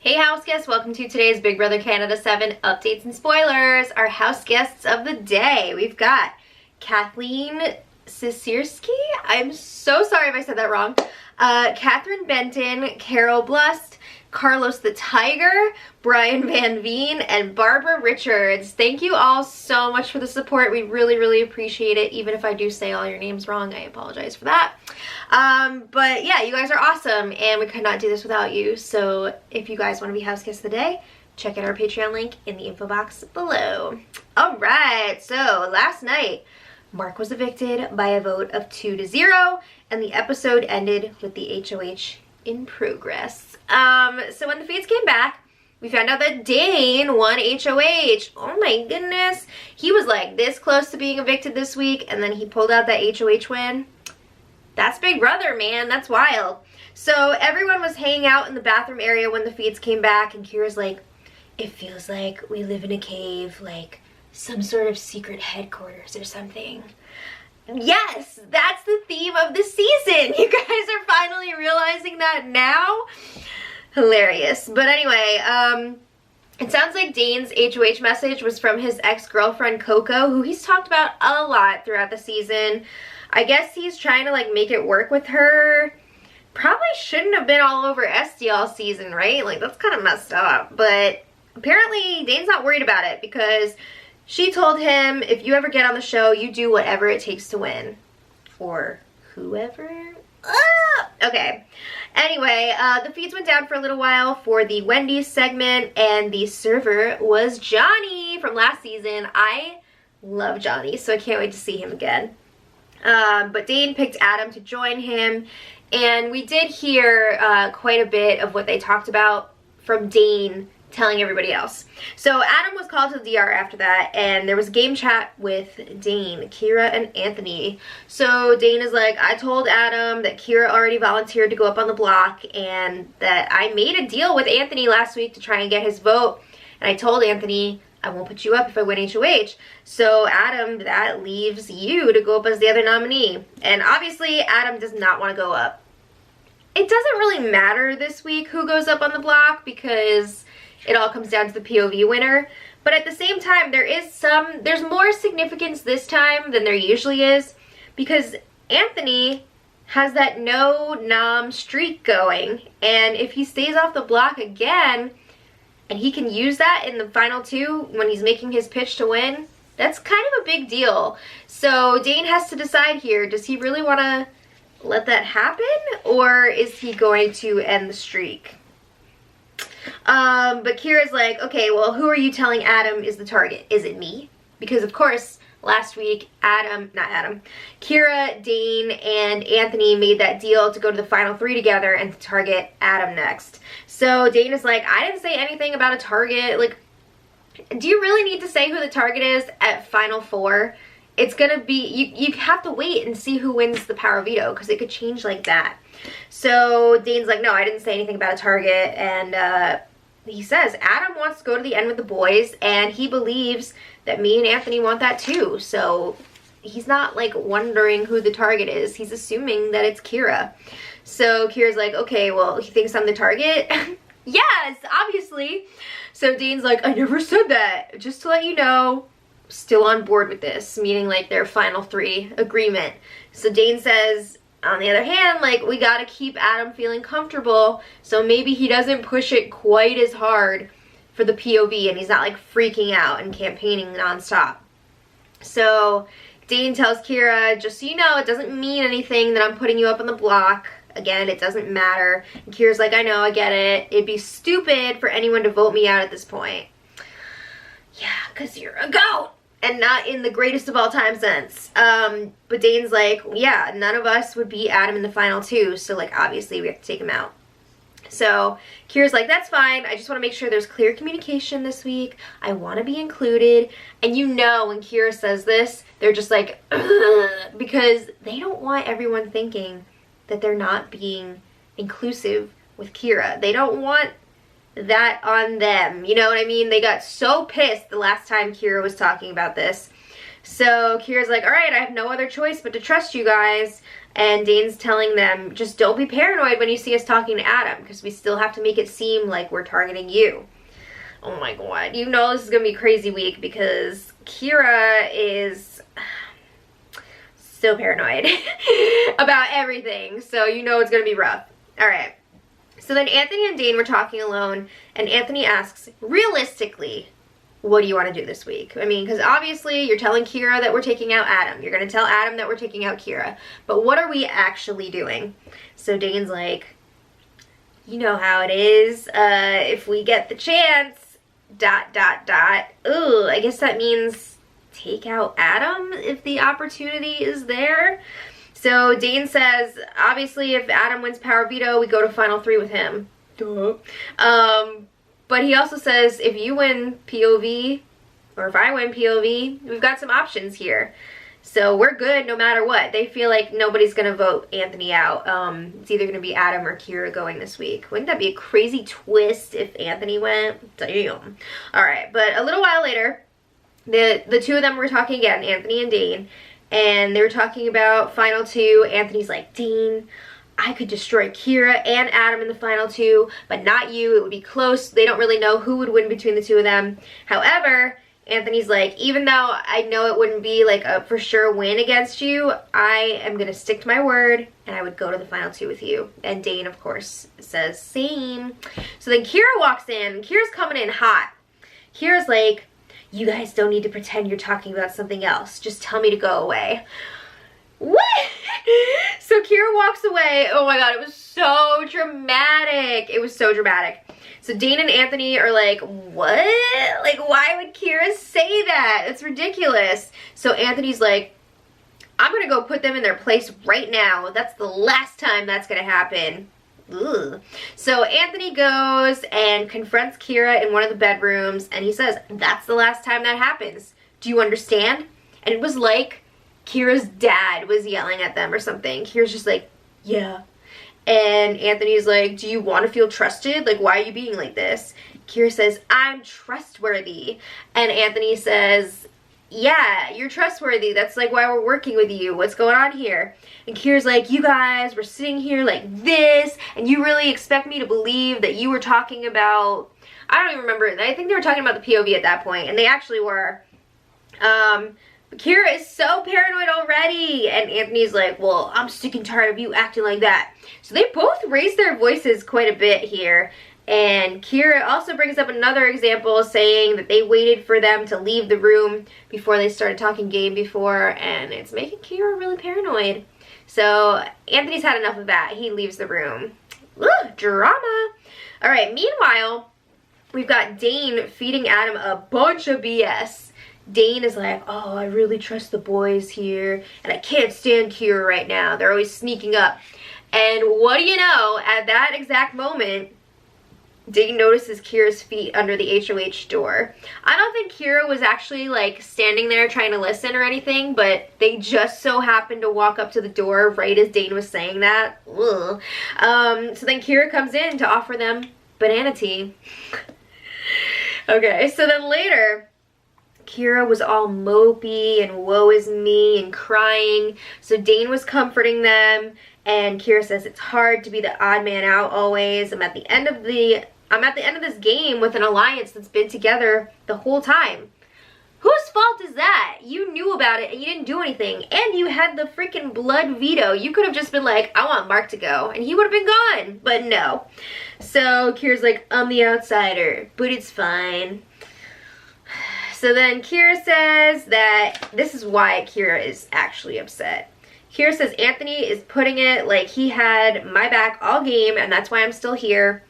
Hey house guests, welcome to today's Big Brother Canada 7 updates and spoilers. Our house guests of the day, we've got Kathleen Sisirski, I'm so sorry if I said that wrong, Catherine Benton, Carol Blust, Carlos the Tiger, Brian Van Veen, and Barbara Richards. Thank you all so much for the support. We really appreciate it. Even if I do say all your names wrong, I apologize for that. But yeah, you guys are awesome, and we could not do this without you. So if you guys want to be house guests of the day, check out our Patreon link in the info box below. All right, so last night, Mark was evicted by a vote of 2-0, and the episode ended with the HOH in progress. So when the feeds came back, we found out that Dane won HOH. Oh my goodness. He was like this close to being evicted this week, and then he pulled out that HOH win. That's Big Brother, man. That's wild. So everyone was hanging out in the bathroom area when the feeds came back, and Kyra's like, it feels like we live in a cave, like some sort of secret headquarters or something. Yes, that's the theme of the season. You guys are finally realizing that now? Hilarious. But anyway, it sounds like Dane's HOH message was from his ex-girlfriend Coco, who he's talked about a lot throughout the season. I guess he's trying to like make it work with her. Probably shouldn't have been all over SD all season, right? Like that's kind of messed up. But apparently Dane's not worried about it because she told him, if you ever get on the show, you do whatever it takes to win. Or whoever. Okay. Anyway, the feeds went down for a little while for the Wendy's segment, and the server was Johnny from last season. I love Johnny, so I can't wait to see him again. But Dane picked Adam to join him, and we did hear quite a bit of what they talked about from Dane telling everybody else. So Adam was called to the DR after that, and there was a game chat with Dane, Kyra, and Anthony. So Dane is like, I told Adam that Kyra already volunteered to go up on the block, and that I made a deal with Anthony last week to try and get his vote, and I told Anthony I won't put you up if I win HOH. So Adam, that leaves you to go up as the other nominee. And obviously Adam does not want to go up. It doesn't really matter this week who goes up on the block because it all comes down to the POV winner. But at the same time, there's more significance this time than there usually is, because Anthony has that no nom streak going, and if he stays off the block again, and he can use that in the final two when he's making his pitch to win, that's kind of a big deal. So Dane has to decide here, does he really want to let that happen, or is he going to end the streak? But Kyra's like, okay, well, who are you telling Adam is the target? Is it me? Because of course, last week, Kyra, Dane, and Anthony made that deal to go to the final three together and to target Adam next. So Dane is like, I didn't say anything about a target. Like, do you really need to say who the target is at final four? It's gonna be, you have to wait and see who wins the power veto, because it could change like that. So Dane's like, no, I didn't say anything about a target, and he says Adam wants to go to the end with the boys, and he believes that me and Anthony want that too. So he's not like wondering who the target is. He's assuming that it's Kyra. So Kyra's like, okay, well, he thinks I'm the target? Yes, obviously. So Dane's like, I never said that. Just to let you know, still on board with this, meaning like their final three agreement. So Dane says, on the other hand, like, we gotta keep Adam feeling comfortable, so maybe he doesn't push it quite as hard for the POV, and he's not like freaking out and campaigning nonstop. So Dane tells Kyra, just so you know, it doesn't mean anything that I'm putting you up on the block. Again, it doesn't matter. And Kyra's like, I know, I get it. It'd be stupid for anyone to vote me out at this point. Yeah, because you're a goat. And not in the greatest of all time sense. But Dane's like, yeah, none of us would beat Adam in the final two, so like obviously we have to take him out. So Kyra's like, that's fine, I just want to make sure there's clear communication this week. I want to be included. And you know when Kyra says this, they're just like, ugh, because they don't want everyone thinking that they're not being inclusive with Kyra. They don't want that on them, you know what I mean? They got so pissed the last time Kyra was talking about this. So Kyra's like, all right, I have no other choice but to trust you guys. And Dane's telling them, just don't be paranoid when you see us talking to Adam, because we still have to make it seem like we're targeting you. Oh my god. You know this is going to be a crazy week because Kyra is so paranoid about everything. So you know it's going to be rough. Alright. So then Anthony and Dane were talking alone, and Anthony asks, realistically, what do you want to do this week? I mean, because obviously you're telling Kyra that we're taking out Adam. You're going to tell Adam that we're taking out Kyra. But what are we actually doing? So Dane's like, you know how it is. If we get the chance, ... Ooh, I guess that means take out Adam if the opportunity is there. So Dane says, obviously if Adam wins power veto, we go to final 3 with him. Duh. But he also says, if you win POV, or if I win POV, we've got some options here. So we're good no matter what. They feel like nobody's going to vote Anthony out. It's either going to be Adam or Kyra going this week. Wouldn't that be a crazy twist if Anthony went? Damn. Alright, but a little while later, the two of them were talking again, Anthony and Dane. And they were talking about final 2. Anthony's like, Dane, I could destroy Kyra and Adam in the final 2, but not you. It would be close. They don't really know who would win between the two of them. However, Anthony's like, even though I know it wouldn't be like a for sure win against you, I am going to stick to my word and I would go to the final 2 with you. And Dane, of course, says same. So then Kyra walks in. Kyra's coming in hot. Kyra's like, you guys don't need to pretend you're talking about something else. Just tell me to go away. What? So Kyra walks away. Oh my god, it was so dramatic. It was so dramatic. So Dane and Anthony are like, what? Like, why would Kyra say that? It's ridiculous. So Anthony's like, I'm gonna go put them in their place right now. That's the last time that's gonna happen. Ugh. So Anthony goes and confronts Kyra in one of the bedrooms, and he says, that's the last time that happens. Do you understand? And it was like Kyra's dad was yelling at them or something. Kyra's just like, yeah. And Anthony's like, do you want to feel trusted? Like, why are you being like this? Kyra says, I'm trustworthy. And Anthony says, yeah, you're trustworthy. That's like why we're working with you. What's going on here? And Kyra's like, you guys were sitting here like this, and you really expect me to believe that you were talking about, I don't even remember. I think they were talking about the POV at that point, and they actually were. Kyra is so paranoid already, and Anthony's like, well, I'm sick and tired of you acting like that. So they both raise their voices quite a bit here, and Kyra also brings up another example saying that they waited for them to leave the room before they started talking game before, and it's making Kyra really paranoid. So Anthony's had enough of that. He leaves the room. Ugh, drama. Alright, meanwhile, we've got Dane feeding Adam a bunch of BS. Dane is like, oh, I really trust the boys here, and I can't stand Kyra right now. They're always sneaking up. And what do you know, at that exact moment, Dane notices Kyra's feet under the HOH door. I don't think Kyra was actually like standing there trying to listen or anything, but they just so happened to walk up to the door right as Dane was saying that. Ugh. So then Kyra comes in to offer them banana tea. Okay, so then later, Kyra was all mopey and woe is me and crying. So Dane was comforting them, and Kyra says it's hard to be the odd man out always. I'm at the end of this game with an alliance that's been together the whole time. Whose fault is that? You knew about it and you didn't do anything, and you had the freaking blood veto. You could have just been like, I want Mark to go, and he would have been gone, but no. So Kyra's like, I'm the outsider, but it's fine. So then Kyra says that this is why Kyra is actually upset. Kyra says Anthony is putting it like he had my back all game, and that's why I'm still here.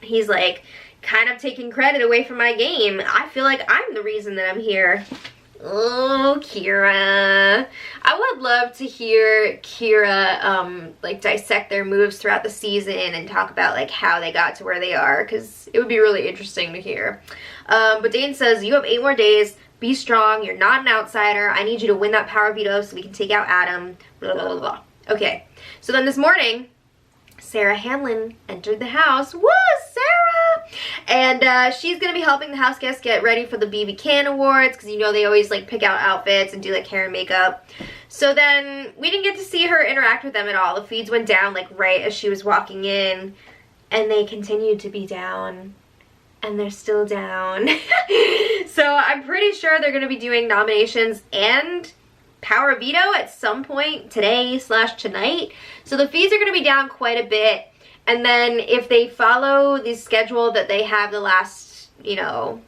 He's like kind of taking credit away from my game. I feel like I'm the reason that I'm here. Oh, Kyra. I would love to hear Kyra like dissect their moves throughout the season and talk about like how they got to where they are, because it would be really interesting to hear. But Dane says, you have 8 more days. Be strong. You're not an outsider. I need you to win that power veto so we can take out Adam. Blah, blah, blah, blah. Okay. So then this morning, Sarah Hanlon entered the house. Woo, Sarah! And she's going to be helping the house guests get ready for the BB Can Awards, because you know they always like pick out outfits and do like hair and makeup. So then we didn't get to see her interact with them at all. The feeds went down like right as she was walking in, and they continued to be down, and they're still down. So I'm pretty sure they're gonna be doing nominations and Power Veto at some point today/tonight. So the feeds are gonna be down quite a bit. And then if they follow the schedule that they have the last, you know,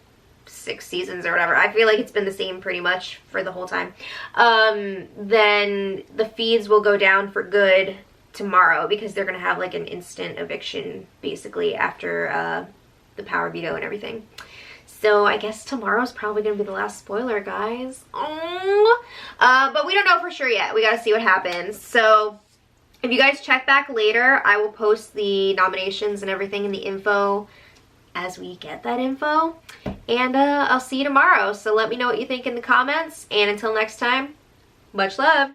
6 seasons or whatever, I feel like it's been the same pretty much for the whole time, then the feeds will go down for good tomorrow, because they're gonna have like an instant eviction basically after the Power Veto and everything. So I guess tomorrow's probably gonna be the last spoiler, guys. But we don't know for sure yet. We gotta see what happens. So if you guys check back later, I will post the nominations and everything in the info as we get that info. And I'll see you tomorrow. So let me know what you think in the comments. And until next time, much love.